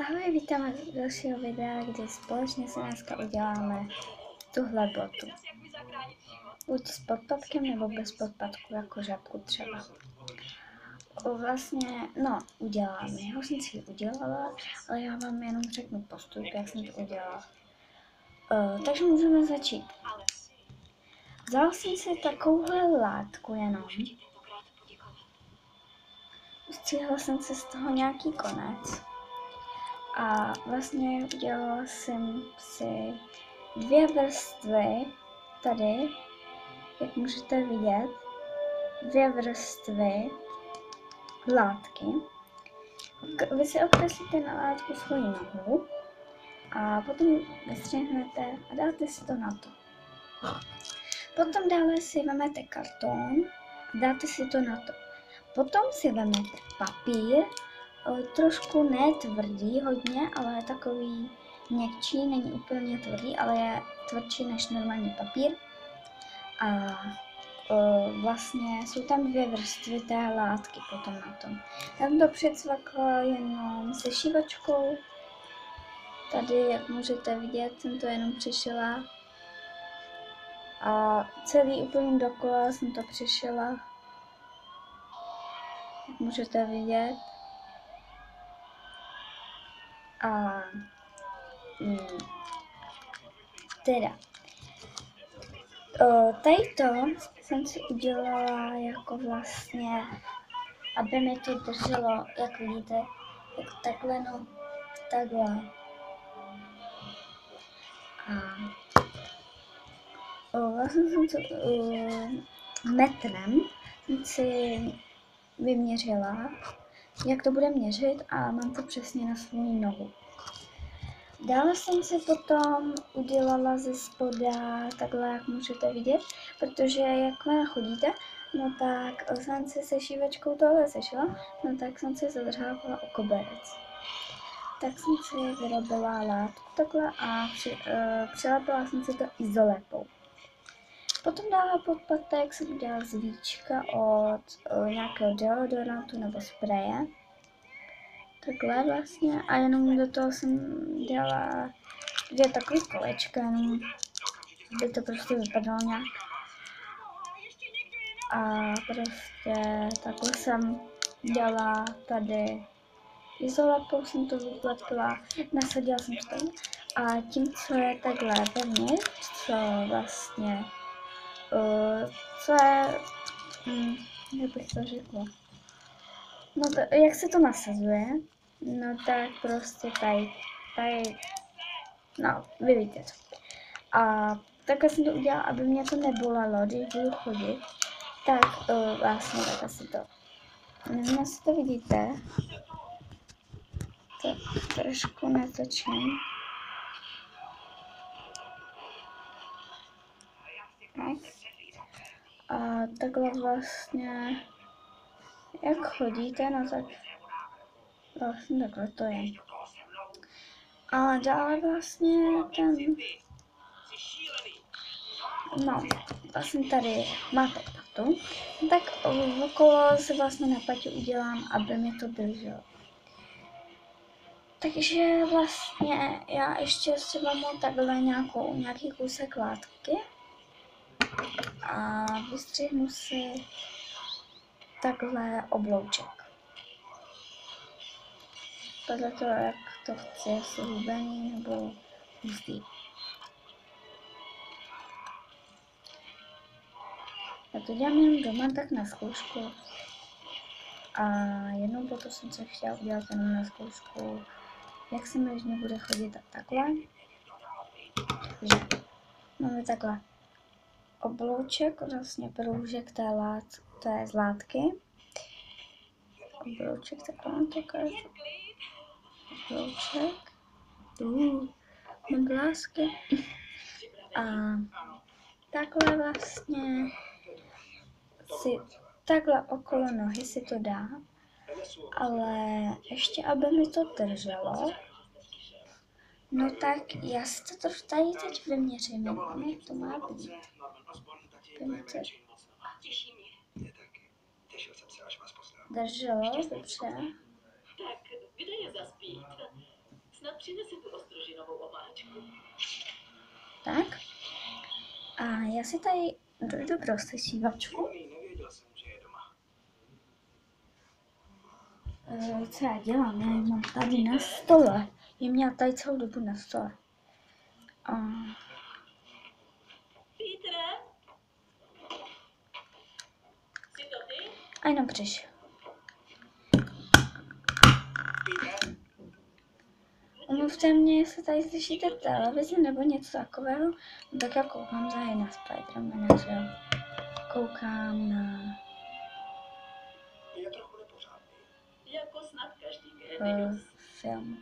Ahoj, vítáme z dalšího videa, kdy společně se dneska uděláme tuhle botu. Buď s podpatkem nebo bez podpatku, jako žabku třeba. Vlastně, uděláme. Já už jsem si ji udělala, ale já vám jenom řeknu postup, jak jsem to udělala. Takže můžeme začít. Vzala jsem si takovouhle látku jenom. Ustříhla jsem si z toho nějaký konec. A vlastně udělala jsem si 2 vrstvy tady, jak můžete vidět, 2 vrstvy látky. Vy si okreslíte na látku svoji nohu a potom vystřihnete a dáte si to na to. Potom dále si vezmete karton a dáte si to na to. Potom si vezmete papír, trošku ne tvrdý hodně, ale je takový měkčí, není úplně tvrdý, ale je tvrdší než normální papír. A vlastně jsou tam 2 vrstvy té látky potom na tom. Já jsem to přecvakla jenom se šívačkou. Tady, jak můžete vidět, jsem to jenom přišila. A celý úplně dokola jsem to přišila. Jak můžete vidět. A teda, tady to jsem si udělala jako vlastně, aby mi to drželo, jak vidíte, jako takhle, takhle. A vlastně jsem to metrem jsem si vyměřila, jak to bude měřit a mám to přesně na svou nohu. Dále jsem si potom udělala ze spoda takhle, jak můžete vidět, protože jakmile chodíte, tak jsem si se šívačkou tohle sešla, tak jsem si zadrhávala o koberec. Tak jsem si vyrobila látku takhle a přilepila jsem si to izolepou. Potom dále podpatek jsem udělala z víčka od nějakého deodorantu nebo spreje. Takhle vlastně a jenom do toho jsem dělala 2 takové kolečka, jenom by to prostě vypadalo nějak. A prostě takhle jsem dělala tady izolepou, jsem to vypletla, nasadila jsem to tady. A tím, co je takhle vevnitř, co vlastně, co je, jak bych to řekla, jak se to nasazuje, tak prostě tady, vy víte to. A takhle jsem to udělala, aby mě to nebolelo, když budu chodit, tak vlastně takhle si to, nevím, jestli to vidíte, to trošku natočím. Tak. A takhle vlastně, jak chodíte, tak vlastně takhle to je. A dále vlastně vlastně tady máte patu, tak okolo se vlastně na patě udělám, aby mi to drželo. Takže vlastně já ještě si vezmu takhle nějaký kousek látky a vystřihnu si takhle oblouček. Podle toho, jak to chci, jestli hubený nebo hustý. Já to dělám jenom doma, tak na zkoušku. A jednou potom jsem se chtěla udělat jenom na zkoušku, jak se mi běžně bude chodit a takhle. Takže máme takhle oblouček, vlastně proužek té z látky. Oblouček, takhle mám to ukážu. Oblouček. Mám blásky. A takhle vlastně si takhle okolo nohy si to dá, ale ještě aby mi to drželo, tak já si to tady teď vyměřím, jak to má být. Drželo, dobře. přinese tu ostrožinovou omáčku. Tak. A já si tady dojdu pro sešívačku. Nevěděl jsem, že je doma. Co já dělám? Já ji mám tady na stole. Je měla tady celou dobu na stole. Petre? Jsi to ty? A jenom přišel. Petre? Omluvte mě, jestli tady slyšíte televizi nebo něco takového. No tak já koukám tady na Spidermana, že jo. Koukám na Je trochu nepořádný. Jako snad každý génius. film.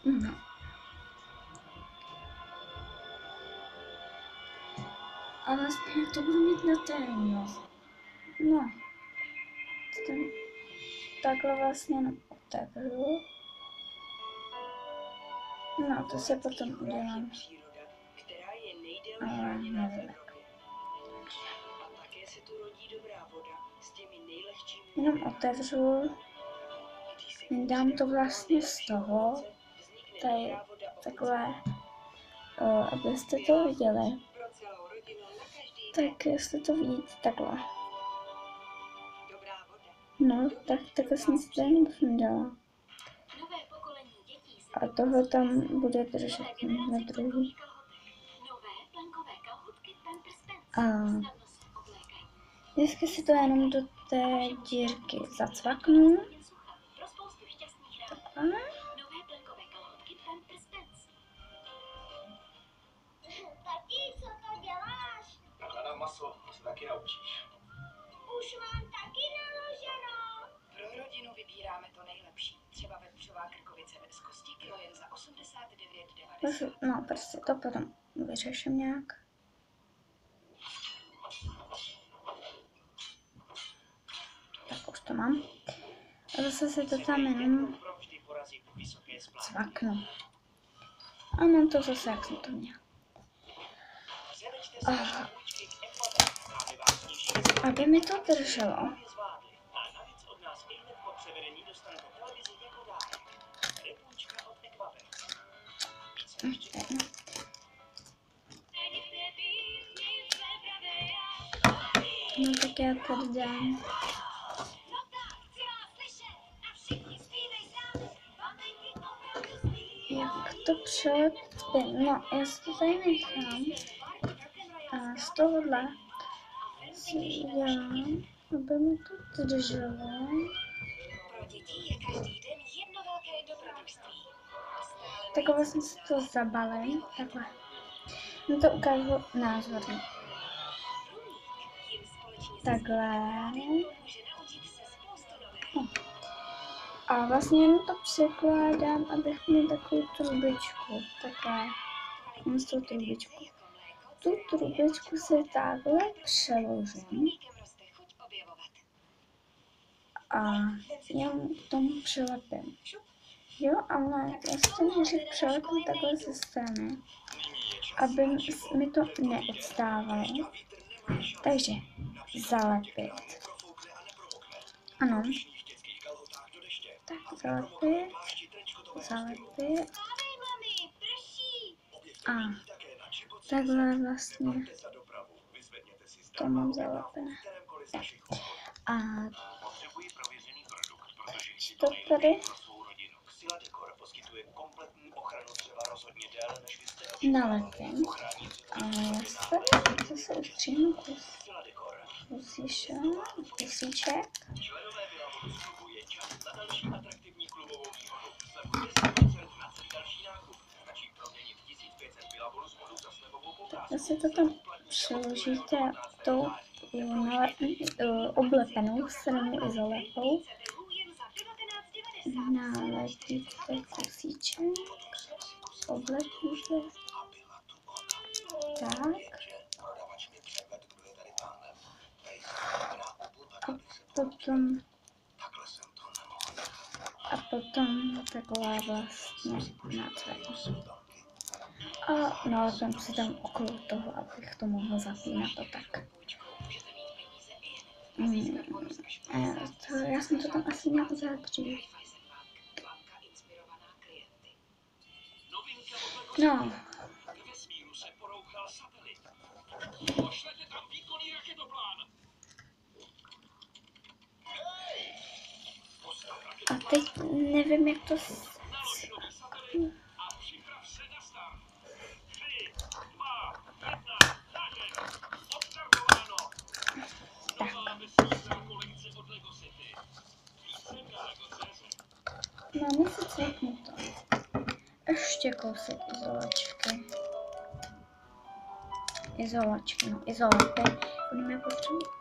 No. A vlastně jak to budu mít na téma. No. Takhle vlastně jenom otevřu. No, to se potom udělám. Příroda, která je nejdéle Ale chráněná v nevím. Evropě. A také se tu rodí dobrá voda s těmi nejlehčími. Jenom otevřu. Dám to vlastně z toho. Tady takhle. Abyste to viděli. Pro celou rodinu na každý Tak jestli to vidíte takhle. dobrá voda. No, tak takhle jsem si to jenom sundala. Nové pokolení dětí se A toho tam bude držet na druhý. nové plenkové kalhotky Pampers Pants. A Snadno se oblékají. vždycky si to jenom do té dírky zacvaknu. Jen sucha. Pro spoustu šťastných rád. A Nové plenkové kalhotky Pampers Pants. Tati, co to děláš? Nakladám maso, to se taky naučíš. Už mám taky naloženo. Pro rodinu vybíráme to nejlepší. Třeba vepřová krkovice z kosti kilo jen za 89,90. no, prostě to potom vyřeším nějak. Tak už to mám. A zase si to tam jenom Provždy porazit vysoké splátky. cvaknu. A mám to zase, jak jsem to měla. Převeďte se na půjčky k Ekvadoru, aby vás sníží Aby mi to drželo. zvládli. A navíc od nás i hned po převedení dostanete televizi jako dárek. Repůjčka od Ekvadoru. Více ještě No tak já tady dám. Jak to přelepit? No, já si to tady nechám. A z tohohle si udělám, aby mi to drželo. Pro děti je každý den jedno velké dobrodružství. Tak vlastně si to zabalím. Takhle. No to ukážu názorně. Takhle. Může naučit se spoustu nového. A vlastně jenom to překládám, abych měl takovou trubičku. Takhle. Mám z toho trubičku. Tu trubičku si takhle přeložím. Mlíkem roste chuť objevovat. A jenom k tomu přilepím. Jo, ale já si to nejdřív přilepím takhle ze strany, aby mi to neodstávalo. Takže zalepit. Ano. Tak zalepit. Zalepit. A takhle vlastně to mám zalepené. Tak. A potřebuji prověřený produkt, protože to tady Sila Dekor poskytuje kompletní ochranu dřeva rozhodně déle, než vy jste nalepím. A já si tady zase ustřihnu kusíček. Členové Vilavodus klubu je čas na další atraktivní klubovou výhodu. Slevujte 10% na celý další nákup. Stačí proměnit 1500 Vilavodus bodů za slevovou poukázku. Zase to tam přeložíte tou oblepenou stranou izolepou. Nalepíte kusíček. Oblepíte. Tak. potom Takhle jsem to nemohl. a potom taková vlastně nácvik. A no, jsem si tam okolo toho, abych to mohla zapínat a tak. Já jsem to tam asi měla udělat dřív. No. Ve vesmíru se porouchal satelit. Pošlete tam výkonný raketoplán. A teď nevím, jak to... Nalož nový satelit a připrav se na start. 3, 2, 1, zářek. Odstartováno. Nová vesmírná kolekce od Lego City. Více na Lego.cz. Máme si cvaknuto. Ještě kousek izolačky. Izolace. Budeme potřebovat.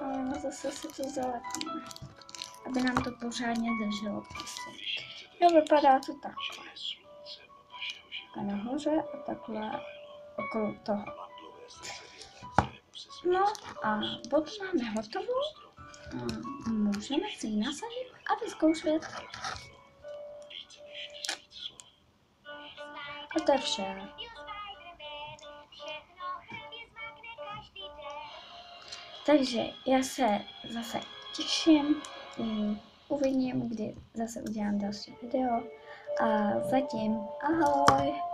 A zase si to zalepíme. Aby nám to pořádně drželo prostě. Jo, vypadá to tak. A nahoře a takhle okolo toho. No a bod máme hotovou. Můžeme si ji nasadit a vyzkoušet. A to je vše. Takže já se zase těším, uvidím, kdy zase udělám další video a zatím ahoj!